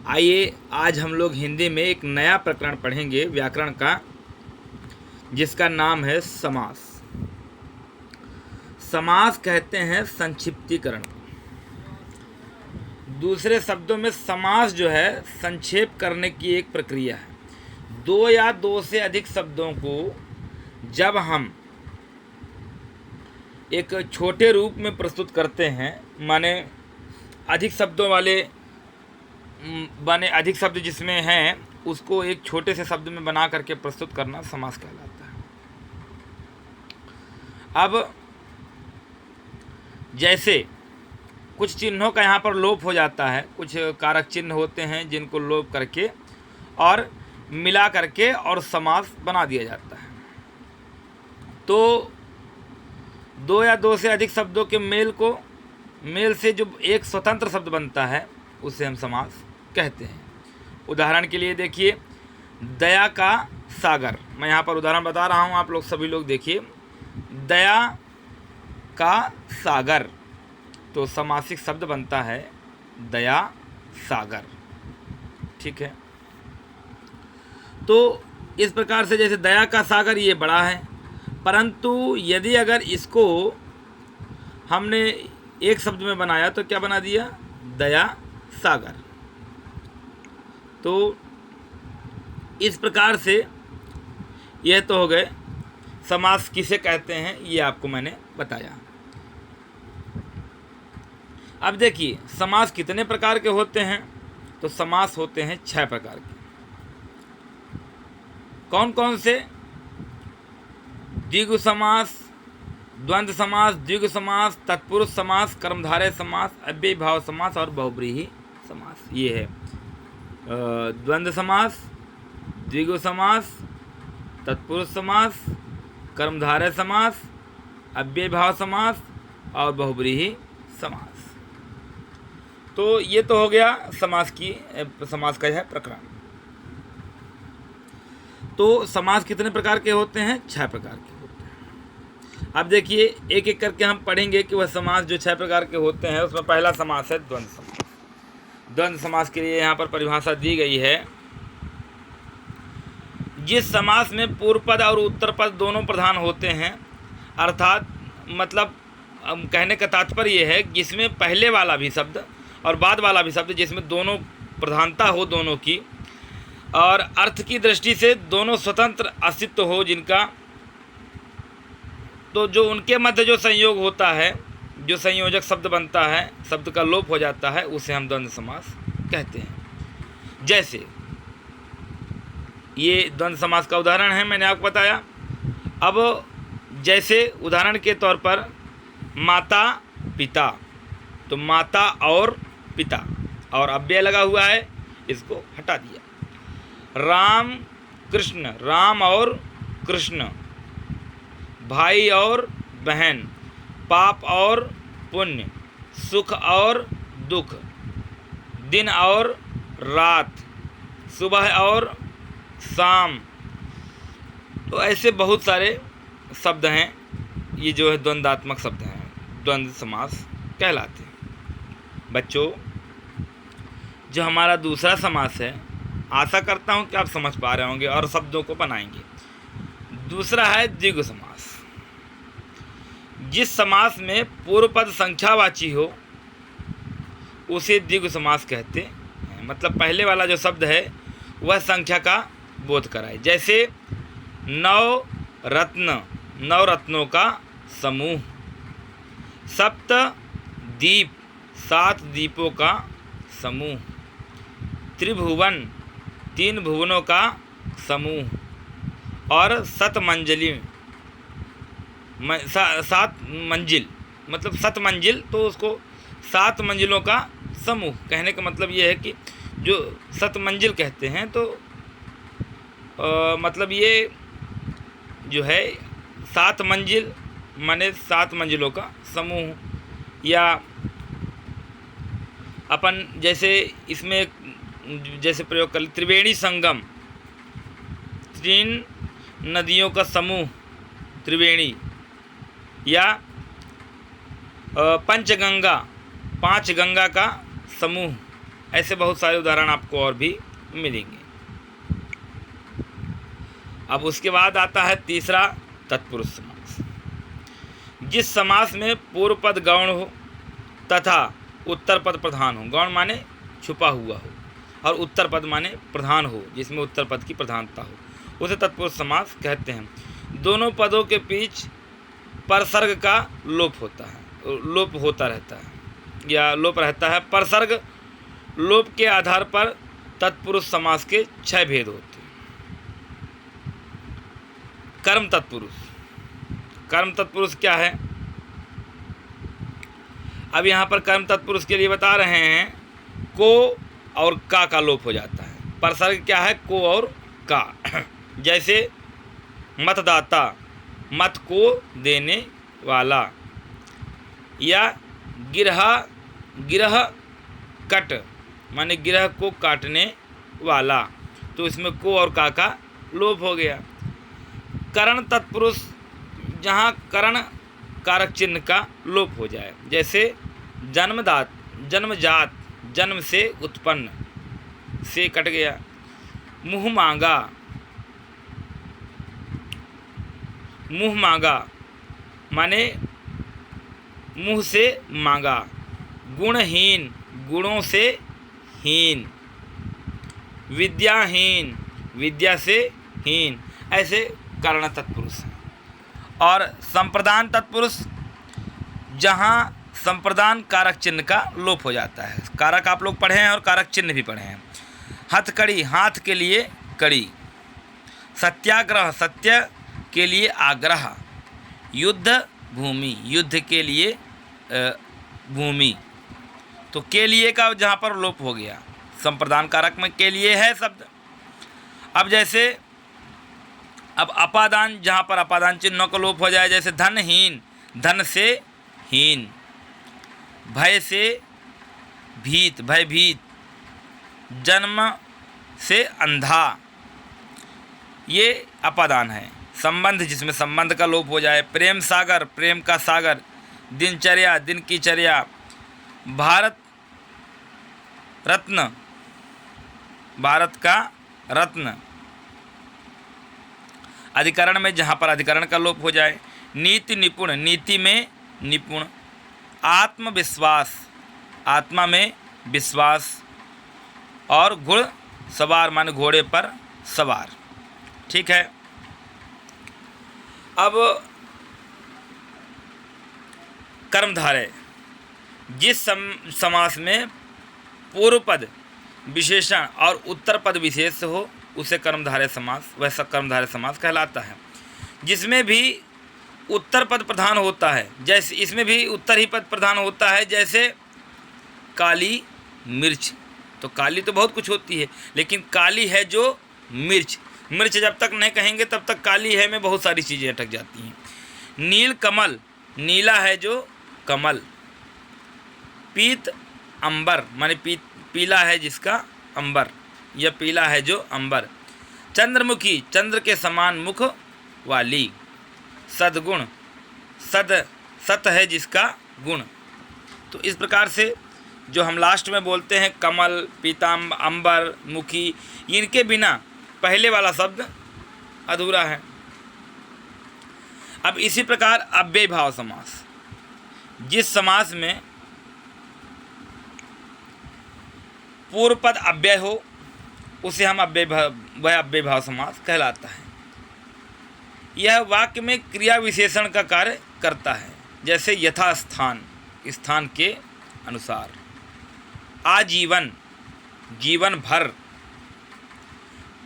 आइए आज हम लोग हिंदी में एक नया प्रकरण पढ़ेंगे व्याकरण का, जिसका नाम है समास। समास कहते हैं संक्षिप्तीकरण। दूसरे शब्दों में समास जो है संक्षेप करने की एक प्रक्रिया है। दो या दो से अधिक शब्दों को जब हम एक छोटे रूप में प्रस्तुत करते हैं, माने अधिक शब्दों वाले अधिक शब्द जिसमें हैं उसको एक छोटे से शब्द में बना करके प्रस्तुत करना समास कहलाता है। अब जैसे कुछ चिन्हों का यहाँ पर लोप हो जाता है, कुछ कारक चिन्ह होते हैं जिनको लोप करके और मिला करके और समास बना दिया जाता है। तो दो या दो से अधिक शब्दों के मेल से जो एक स्वतंत्र शब्द बनता है उसे हम समास कहते हैं। उदाहरण के लिए देखिए, दया का सागर। मैं यहाँ पर उदाहरण बता रहा हूँ, आप लोग सभी लोग देखिए। दया का सागर, तो समासिक शब्द बनता है दया सागर। ठीक है, तो इस प्रकार से जैसे दया का सागर ये बड़ा है, परंतु यदि अगर इसको हमने एक शब्द में बनाया तो क्या बना दिया? दया सागर। तो इस प्रकार से यह तो हो गए समास किसे कहते हैं, ये आपको मैंने बताया। अब देखिए समास कितने प्रकार के होते हैं, तो समास होते हैं 6 प्रकार के। कौन कौन से? द्विगु समास, द्वंद्व समास, द्विगु समास, तत्पुरुष समास, कर्मधारय समास, अव्ययीभाव समास और बहुव्रीहि समास। ये है द्वंद्व समास, द्विगु समास, तत्पुरुष समास, कर्मधारय समास, अव्ययीभाव समास और बहुव्रीहि समास। तो ये तो हो गया समास का यह प्रकरण। तो समास कितने प्रकार के होते हैं? 6 प्रकार के होते हैं। अब देखिए एक एक करके हम पढ़ेंगे कि वह समास जो 6 प्रकार के होते हैं उसमें पहला समास है द्वंद्व समास। द्वंद्व समास के लिए यहाँ पर परिभाषा दी गई है, जिस समास में पूर्व पद और उत्तर पद दोनों प्रधान होते हैं, अर्थात मतलब कहने का तात्पर्य यह है जिसमें पहले वाला भी शब्द और बाद वाला भी शब्द, जिसमें दोनों प्रधानता हो दोनों की, और अर्थ की दृष्टि से दोनों स्वतंत्र अस्तित्व हो जिनका, तो जो उनके मध्य जो संयोग होता है, जो संयोजक शब्द बनता है, शब्द का लोप हो जाता है, उसे हम द्वंद्व समास कहते हैं। जैसे ये द्वंद्व समास का उदाहरण है, मैंने आपको बताया। अब जैसे उदाहरण के तौर पर माता पिता, तो माता और पिता और अव्यय लगा हुआ है, इसको हटा दिया। राम कृष्ण, राम और कृष्ण, भाई और बहन, पाप और पुण्य, सुख और दुख, दिन और रात, सुबह और शाम। तो ऐसे बहुत सारे शब्द हैं, ये जो है द्वंद्वात्मक शब्द हैं, द्वंद्व समास कहलाते हैं। बच्चों, जो हमारा दूसरा समास है, आशा करता हूँ कि आप समझ पा रहे होंगे और शब्दों को बनाएंगे। दूसरा है द्विगु समास। जिस समास में पूर्व पद संख्यावाची हो उसे द्विगु समास कहते हैं। मतलब पहले वाला जो शब्द है वह संख्या का बोध कराए। जैसे नौ रत्न, 9 रत्नों का समूह। सप्त दीप, 7 दीपों का समूह। त्रिभुवन, 3 भुवनों का समूह। और 7 मंजिल, 7 मंजिल, मतलब 7 मंजिल, तो उसको 7 मंजिलों का समूह। कहने का मतलब ये है कि जो 7 मंजिल कहते हैं, तो मतलब ये जो है 7 मंजिल माने 7 मंजिलों का समूह। या अपन जैसे इसमें जैसे प्रयोग कर त्रिवेणी संगम, 3 नदियों का समूह त्रिवेणी। या पंचगंगा, 5 गंगा का समूह ऐसे बहुत सारे उदाहरण आपको और भी मिलेंगे। अब उसके बाद आता है तीसरा तत्पुरुष समास। जिस समास में पूर्व पद गौण हो तथा उत्तर पद प्रधान हो। गौण माने छुपा हुआ हो और उत्तर पद माने प्रधान हो, जिसमें उत्तर पद की प्रधानता हो, उसे तत्पुरुष समास कहते हैं। दोनों पदों के बीच परसर्ग का लोप होता है, लोप होता रहता है या लोप रहता है। परसर्ग लोप के आधार पर तत्पुरुष समास के 6 भेद होते हैं। कर्म तत्पुरुष। कर्म तत्पुरुष क्या है? अब यहाँ पर कर्म तत्पुरुष के लिए बता रहे हैं, को और का लोप हो जाता है। परसर्ग क्या है? को और का। जैसे मतदाता, मत को देने वाला, या गिरह कट माने गिरह को काटने वाला, तो इसमें को और का लोप हो गया। करण तत्पुरुष, जहाँ करण कारक चिन्ह का लोप हो जाए, जैसे जन्मजात, जन्म से उत्पन्न, से कट गया। मुँह मांगा माने मुँह से मांगा। गुणहीन, गुणों से हीन। विद्याहीन, विद्या से हीन। ऐसे करण तत्पुरुष हैं। और संप्रदान तत्पुरुष, जहाँ संप्रदान कारक चिन्ह का लोप हो जाता है। कारक आप लोग पढ़े हैं और कारक चिन्ह भी पढ़े हैं। हथकड़ी, हाथ के लिए कड़ी। सत्याग्रह, सत्य के लिए आग्रह। युद्ध भूमि, युद्ध के लिए भूमि। तो के लिए का जहाँ पर लोप हो गया, संप्रदान कारक में के लिए है शब्द। अब जैसे अब अपादान, जहाँ पर अपादान चिन्हों का लोप हो जाए, जैसे धनहीन, धन से हीन। भय से भीत, भयभीत। जन्म से अंधा, ये अपादान है। संबंध, जिसमें संबंध का लोप हो जाए। प्रेम सागर, प्रेम का सागर। दिनचर्या, दिन की चर्या। भारत रत्न, भारत का रत्न। अधिकरण में, जहाँ पर अधिकरण का लोप हो जाए। नीति निपुण, नीति में निपुण। आत्मविश्वास, आत्मा में विश्वास। और घुड़ सवार माने घोड़े पर सवार। ठीक है। अब कर्मधारय, जिस समास में पूर्व पद विशेषण और उत्तर पद विशेष हो, उसे कर्मधारय समास, वैसा कर्मधारय समास कहलाता है। जिसमें भी उत्तर पद प्रधान होता है, जैसे इसमें भी उत्तर ही पद प्रधान होता है। जैसे काली मिर्च, तो काली तो बहुत कुछ होती है, लेकिन काली है जो मिर्च। मिर्च जब तक नहीं कहेंगे तब तक काली है में बहुत सारी चीज़ें अटक जाती हैं। नील कमल, नीला है जो कमल। पीत अंबर माने पीला है जिसका अंबर, या पीला है जो अंबर। चंद्रमुखी, चंद्र के समान मुख वाली। सद्गुण, सत है जिसका गुण। तो इस प्रकार से जो हम लास्ट में बोलते हैं कमल, पीताम्बर, अंबर, मुखी, इनके बिना पहले वाला शब्द अधूरा है। अब इसी प्रकार अव्यय भाव समास, जिस समास में पूर्व पद अव्यय हो, उसे हम अव्यय भाव समास कहलाता है। यह वाक्य में क्रिया विशेषण का कार्य करता है, जैसे यथास्थान, स्थान के अनुसार। आजीवन, जीवन भर।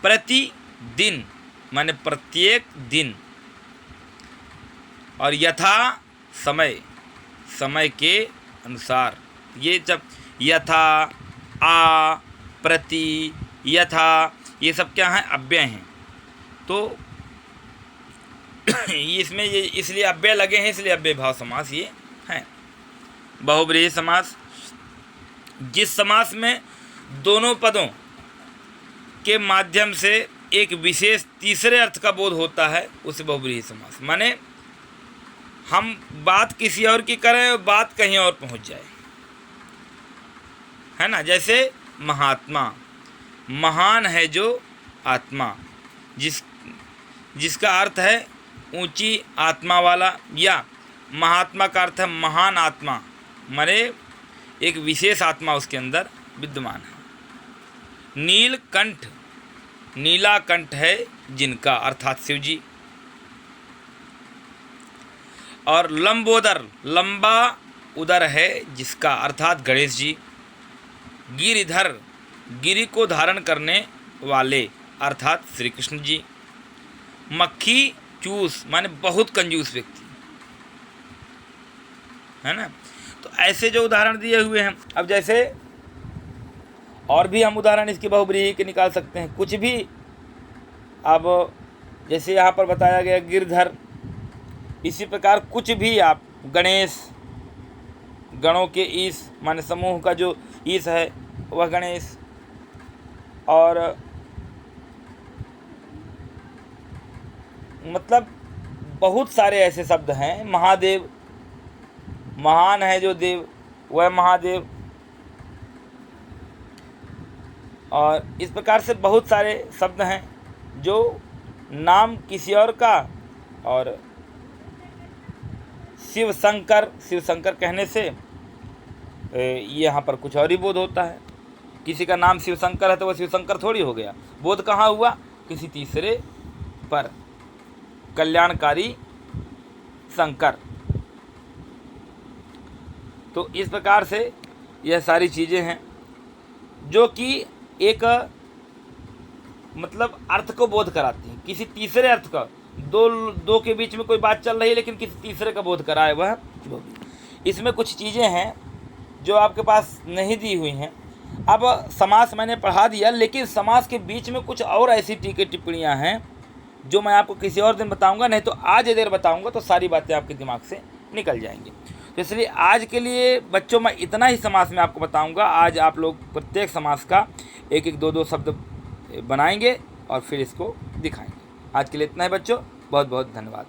प्रतिदिन माने प्रत्येक दिन। और यथा समय, समय के अनुसार। ये जब यथा, आ, प्रति, यथा, ये सब क्या हैं? अव्यय हैं। तो इसमें ये इसलिए अव्यय लगे हैं, इसलिए अव्यय भाव समास ये हैं। बहुब्रीहि समास, जिस समास में दोनों पदों के माध्यम से एक विशेष तीसरे अर्थ का बोध होता है, उसे बहुब्रीहि समास। माने हम बात किसी और की करें और बात कहीं और पहुंच जाए, है ना। जैसे महात्मा, महान है जो आत्मा, जिसका अर्थ है ऊंची आत्मा वाला, या महात्मा का अर्थ है महान आत्मा, माने एक विशेष आत्मा उसके अंदर विद्यमान है। नीलकंठ, नीला कंठ है जिनका, अर्थात शिव जी। और लंबोदर, लंबा उदर है जिसका, अर्थात गणेश जी। गिरिधर, गिरि को धारण करने वाले, अर्थात श्री कृष्ण जी। मक्खी चूस माने बहुत कंजूस व्यक्ति, है ना। तो ऐसे जो उदाहरण दिए हुए हैं, अब जैसे और भी हम उदाहरण इसकी बहुब्रीही के निकाल सकते हैं कुछ भी। अब जैसे यहाँ पर बताया गया गिरधर, इसी प्रकार कुछ भी आप, गणेश, गणों के ईश माने समूह का जो ईश है वह गणेश। और मतलब बहुत सारे ऐसे शब्द हैं। महादेव, महान है जो देव वह महादेव। और इस प्रकार से बहुत सारे शब्द हैं जो नाम किसी और का, और शिव शंकर, शिव शंकर कहने से यहाँ पर कुछ और ही बोध होता है। किसी का नाम शिव शंकर है तो वह शिव शंकर थोड़ी हो गया, बोध कहाँ हुआ, किसी तीसरे पर, कल्याणकारी शंकर। तो इस प्रकार से यह सारी चीज़ें हैं जो कि एक मतलब अर्थ को बोध कराती हैं, किसी तीसरे अर्थ का। दो के बीच में कोई बात चल रही है लेकिन किसी तीसरे का बोध कराए वह लोग। इसमें कुछ चीज़ें हैं जो आपके पास नहीं दी हुई हैं। अब समास मैंने पढ़ा दिया, लेकिन समास के बीच में कुछ और ऐसी टीके टिप्पणियाँ हैं जो मैं आपको किसी और दिन बताऊंगा, नहीं तो आज देर बताऊंगा तो सारी बातें आपके दिमाग से निकल जाएंगी। तो इसलिए आज के लिए बच्चों मैं इतना ही समास में आपको बताऊंगा। आज आप लोग प्रत्येक समास का एक एक दो शब्द बनाएंगे और फिर इसको दिखाएंगे। आज के लिए इतना ही बच्चों, बहुत बहुत धन्यवाद।